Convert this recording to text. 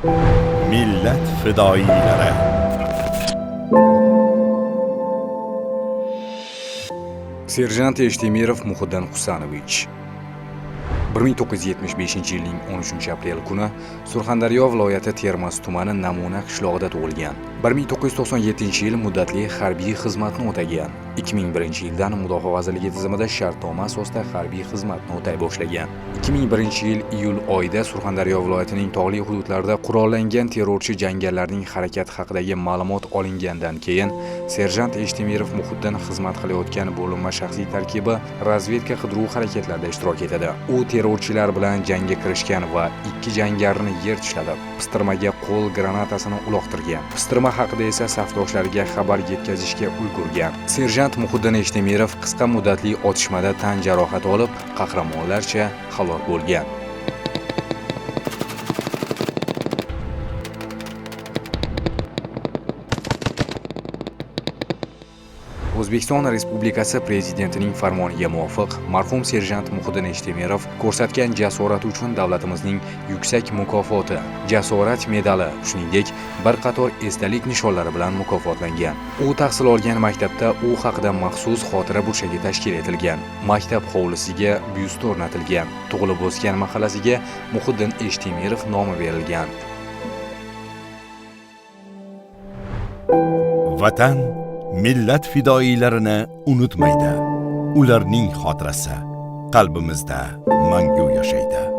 Millat fidoyilari. Serjant Eshtemirov Muhiddin Husanovich 1975-yilning 13-aprel kuni Surxondaryo viloyati Termiz tumani Namuna qishlog'ida tug'ilgan. 1997-yil muddatli harbiy xizmatni o'tagan. 2001-yildan Mudofaa vazirligi tizimida shartnoma asosida harbiy xizmatni o'tay boshlagan. 2001-yil iyul oyida Surxondaryo viloyatining tog'li hududlarida qurollangan terrorchi jangarilarning harakati haqidagi ma'lumot olingandan keyin serjant Eshtemirov Muhiddin xizmat qilayotgan bo'linma shaxsiy tarkibi razvedka qidiruv harakatlarida ishtirok etadi. U terrorchilar bilan jangga kirishgan va 2 jangarini yer tishlatib, pistirmaga qo'l granatasini uloqtirgan. Pistirma haqida esa safdoshlariga xabar yetkazishga ulgurgan. Serjant Muhiddin Eshtemirov qisqa muddatli otishmada tan jarohati olib, qahramonlarcha halok bo'lgan. O'zbekiston Respublikasi Prezidentining farmoniga muvofiq marhum serjant Muhiddin Eshtemirov ko'rsatgan jasorati uchun davlatimizning yuksak mukofoti Jasorat medali, shuningdek bir qator esdalik nishonlari bilan mukofotlangan. U tahsil olgan maktabda u haqida maxsus xotira burchagi tashkil etilgan. Maktab hovlisiga byust o'rnatilgan. Tug'ilib o'sgan mahallasiga Muhiddin Eshtemirov nomi berilgan. Vatan millat fidoyilarini unutmaydi. Ularning xotirasi qalbimizda mangu yashaydi.